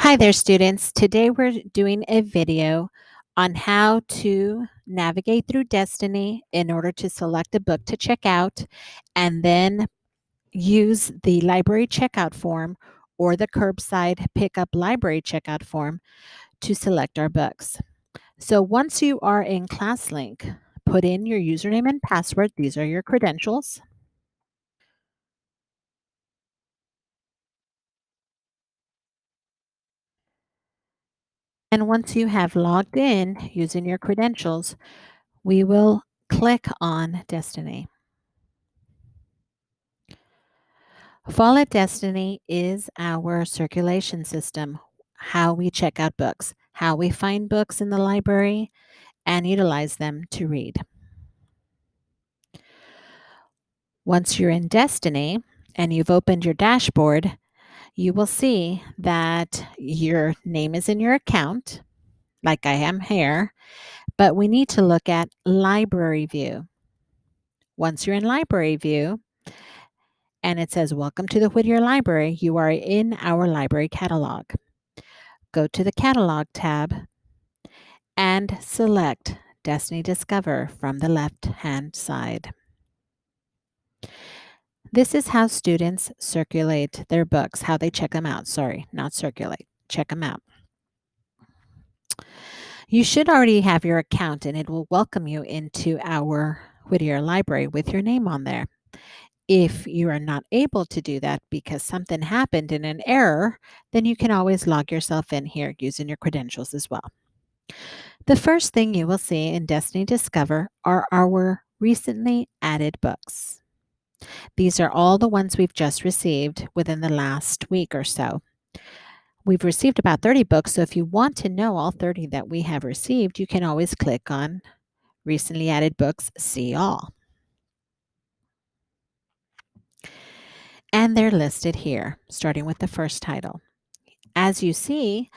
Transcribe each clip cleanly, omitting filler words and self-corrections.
Hi there, students. Today we're doing a video on how to navigate through Destiny in order to select a book to check out and then use the library checkout form or the curbside pickup library checkout form to select our books. So once you are in ClassLink, put in your username and password. These are your credentials. And once you have logged in using your credentials, we will click on Destiny. Fall at Destiny is our circulation system, how we check out books, how we find books in the library and utilize them to read. Once you're in Destiny and you've opened your dashboard, you will see that your name is in your account, like I am here, but we need to look at Library View. Once you're in Library View, and it says, Welcome to the Whittier Library, you are in our library catalog. Go to the Catalog tab and select Destiny Discover from the left-hand side. This is how students circulate their books, how they check them out. Sorry, not circulate, check them out. You should already have your account and it will welcome you into our Whittier Library with your name on there. If you are not able to do that because something happened in an error, then you can always log yourself in here using your credentials as well. The first thing you will see in Destiny Discover are our recently added books. These are all the ones we've just received within the last week or so. We've received about 30 books, so if you want to know all 30 that we have received, you can always click on Recently Added Books, See All. And they're listed here, starting with the first title. As you see,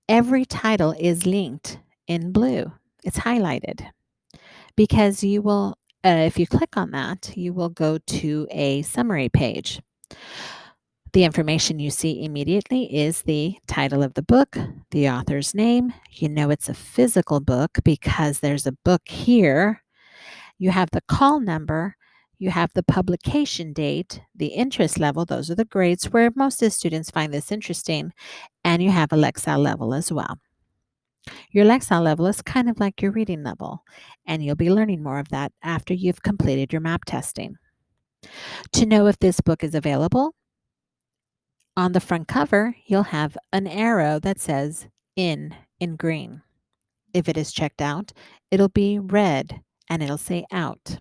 every title is linked in blue. It's highlighted because you will, if you click on that, you will go to a summary page. The information you see immediately is the title of the book, the author's name. You know it's a physical book because there's a book here. You have the call number. You have the publication date, the interest level. Those are the grades where most of the students find this interesting. And you have a Lexile level as well. Your Lexile level is kind of like your reading level, and you'll be learning more of that after you've completed your map testing. To know if this book is available, on the front cover, you'll have an arrow that says in green. If it is checked out, it'll be red and it'll say out.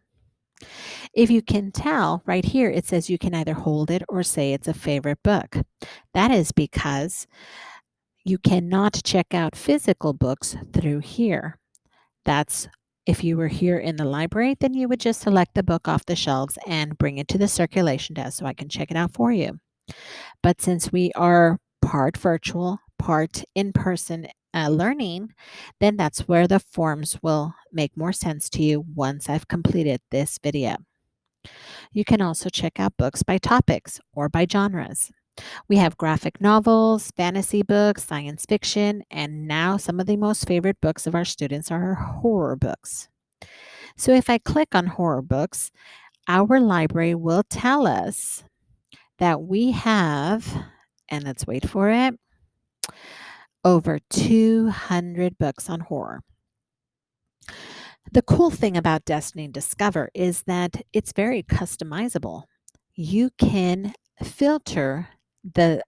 If you can tell, right here, it says you can either hold it or say it's a favorite book. That is because you cannot check out physical books through here. That's if you were here in the library, then you would just select the book off the shelves and bring it to the circulation desk so I can check it out for you. But since we are part virtual, part in person learning, then that's where the forms will make more sense to you once I've completed this video. You can also check out books by topics or by genres. We have graphic novels, fantasy books, science fiction, and now some of the most favorite books of our students are horror books. So if I click on horror books, our library will tell us that we have, and let's wait for it, over 200 books on horror. The cool thing about Destiny Discover is that it's very customizable. You can filter the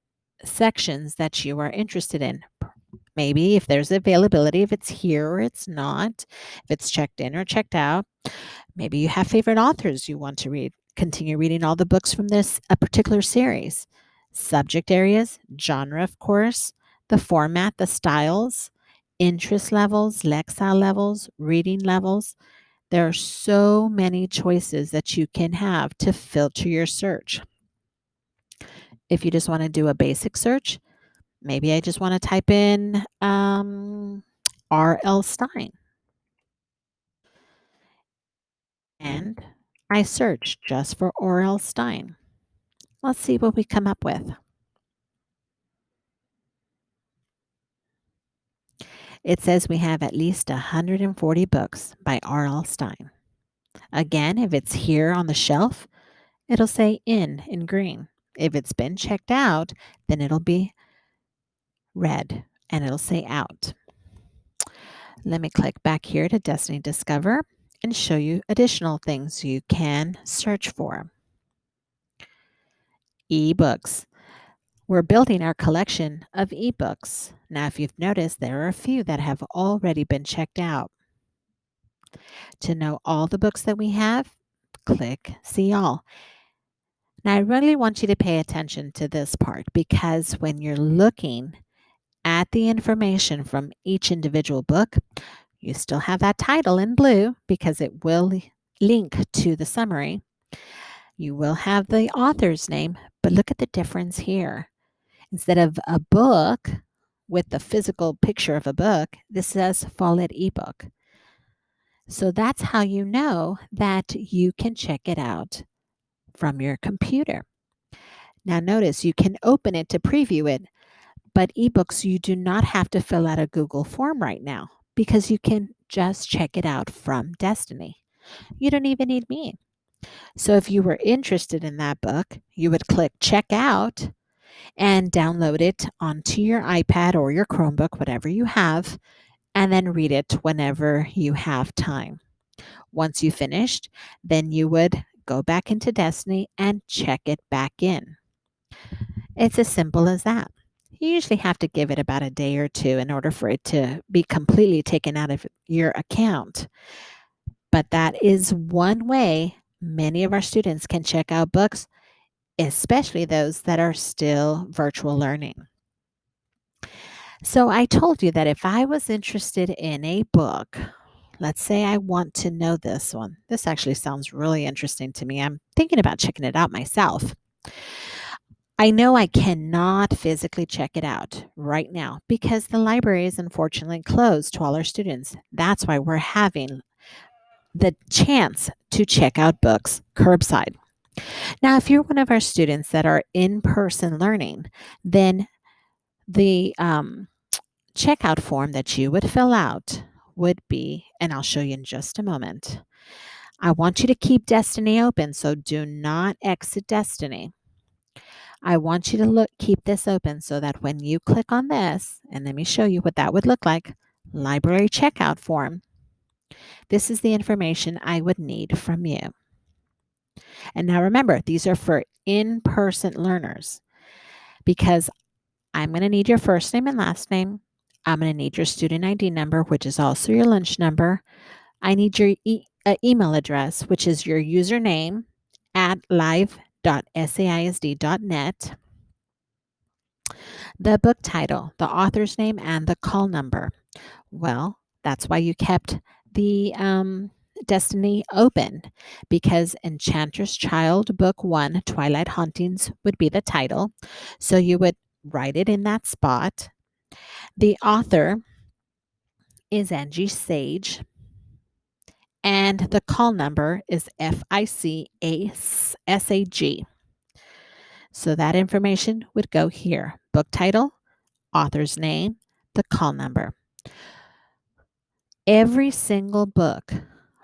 sections that you are interested in. Maybe if there's availability, if it's here or it's not, if it's checked in or checked out. Maybe you have favorite authors you want to read. Continue reading all the books from this a particular series. Subject areas, genre, of course, the format, the styles, interest levels, Lexile levels, reading levels. There are so many choices that you can have to filter your search. If you just want to do a basic search, maybe I just want to type in R.L. Stein. And I search just for R.L. Stein. Let's see what we come up with. It says we have at least 140 books by R.L. Stein. Again, if it's here on the shelf, it'll say in green. If it's been checked out, then it'll be red and it'll say out. Let me click back here to Destiny Discover and show you additional things you can search for. Ebooks. We're building our collection of ebooks. Now, if you've noticed, there are a few that have already been checked out. To know all the books that we have, click See All. Now, I really want you to pay attention to this part because when you're looking at the information from each individual book, you still have that title in blue because it will link to the summary. You will have the author's name, but look at the difference here. Instead of a book with the physical picture of a book, this says Follett ebook. So that's how you know that you can check it out from your computer. Now notice you can open it to preview it, but ebooks you do not have to fill out a Google form right now because you can just check it out from Destiny. You don't even need me. So if you were interested in that book, you would click check out and download it onto your iPad or your Chromebook, whatever you have, and then read it whenever you have time. Once you finished, then you would go back into Destiny and check it back in. It's as simple as that. You usually have to give it about a day or two in order for it to be completely taken out of your account. But that is one way many of our students can check out books, especially those that are still virtual learning. So I told you that if I was interested in a book, let's say I want to know this one. This actually sounds really interesting to me. I'm thinking about checking it out myself. I know I cannot physically check it out right now because the library is unfortunately closed to all our students. That's why we're having the chance to check out books curbside. Now, if you're one of our students that are in person learning, then the checkout form that you would fill out would be, and I'll show you in just a moment. I want you to keep Destiny open, so do not exit Destiny. I want you to keep this open so that when you click on this, and let me show you what that would look like, library checkout form, this is the information I would need from you. And now remember, these are for in-person learners because I'm going to need your first name and last name. I'm going to need your student ID number, which is also your lunch number. I need your email address, which is your username at live.saisd.net. The book title, the author's name, and the call number. Well, that's why you kept the Destiny open because Enchantress Child Book 1, Twilight Hauntings would be the title. So you would write it in that spot. The author is Angie Sage. And the call number is FICASAG. So that information would go here. Book title, author's name, the call number. Every single book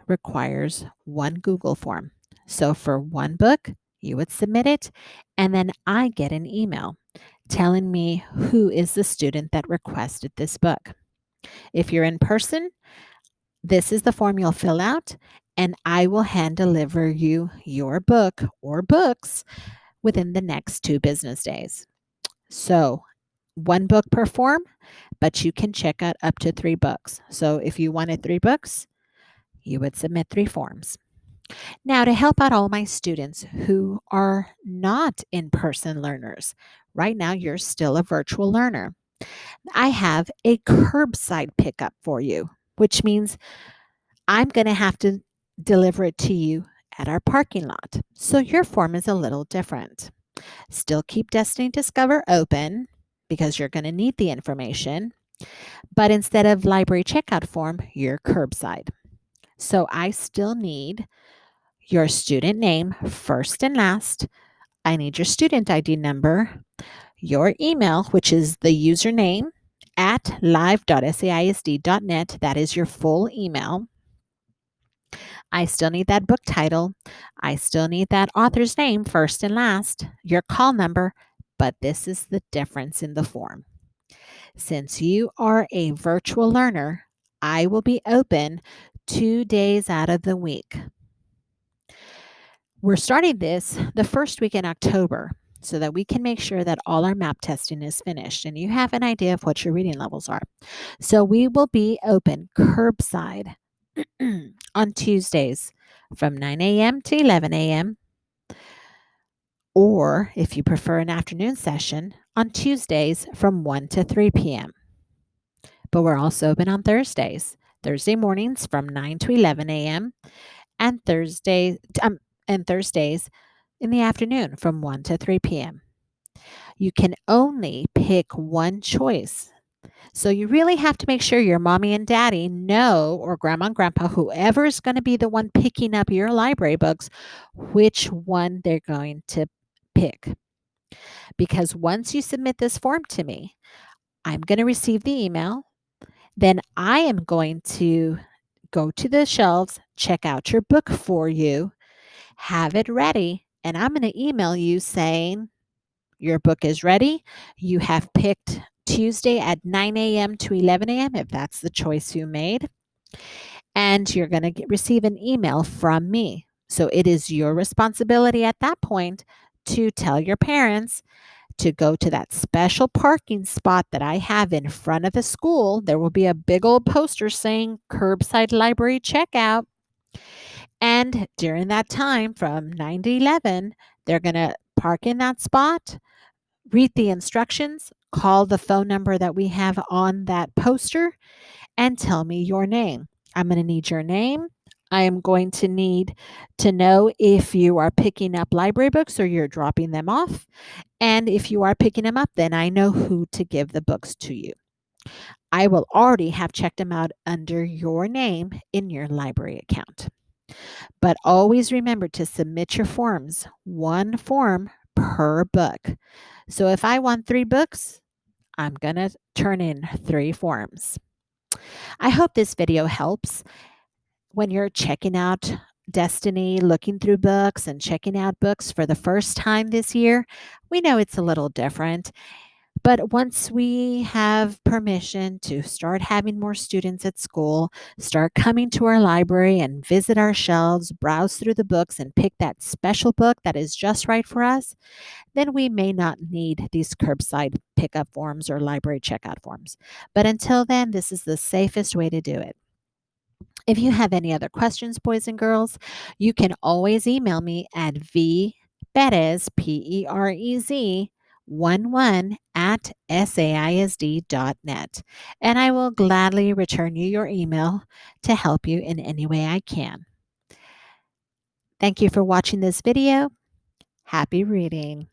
requires one Google form. So for one book, you would submit it, and then I get an email telling me who is the student that requested this book. If you're in person, this is the form you'll fill out, and I will hand deliver you your book or books within the next 2 business days. So, one book per form, but you can check out up to 3 books. So, if you wanted 3 books, you would submit 3 forms. Now, to help out all my students who are not in person learners, right now you're still a virtual learner. I have a curbside pickup for you, which means I'm going to have to deliver it to you at our parking lot. So your form is a little different. Still keep Destiny Discover open because you're going to need the information. But instead of library checkout form, you're curbside. So I still need your student name, first and last. I need your student ID number, your email, which is the username at live.saisd.net. That is your full email. I still need that book title. I still need that author's name, first and last, your call number, but this is the difference in the form. Since you are a virtual learner, I will be open 2 days out of the week. We're starting this the first week in October so that we can make sure that all our map testing is finished and you have an idea of what your reading levels are. So we will be open curbside on Tuesdays from 9 a.m. to 11 a.m. Or if you prefer an afternoon session, on Tuesdays from 1 to 3 p.m. But we're also open on Thursday mornings from 9 to 11 a.m. and Thursdays in the afternoon from 1 to 3 p.m. You can only pick one choice. So you really have to make sure your mommy and daddy know, or grandma and grandpa, whoever is going to be the one picking up your library books, which one they're going to pick. Because once you submit this form to me, I'm going to receive the email. Then I am going to go to the shelves, check out your book for you, have it ready, and I'm going to email you saying your book is ready. You have picked Tuesday at 9 a.m. to 11 a.m. if that's the choice you made. And you're going to receive an email from me. So it is your responsibility at that point to tell your parents to go to that special parking spot that I have in front of the school. There will be a big old poster saying curbside library checkout. And during that time from 9 to 11, they're going to park in that spot, read the instructions, call the phone number that we have on that poster, and tell me your name. I'm going to need your name. I am going to need to know if you are picking up library books or you're dropping them off. And if you are picking them up, then I know who to give the books to you. I will already have checked them out under your name in your library account. But always remember to submit your forms, one form per book. So if I want 3 books, I'm going to turn in 3 forms. I hope this video helps when you're checking out Destiny, looking through books and checking out books for the first time this year. We know it's a little different, but once we have permission to start having more students at school, start coming to our library and visit our shelves, browse through the books and pick that special book that is just right for us, then we may not need these curbside pickup forms or library checkout forms. But until then, this is the safest way to do it. If you have any other questions, boys and girls, you can always email me at vperez, P-E-R-E-Z, 11 at saisd.net, and I will gladly return you your email to help you in any way I can. Thank you for watching this video. Happy reading.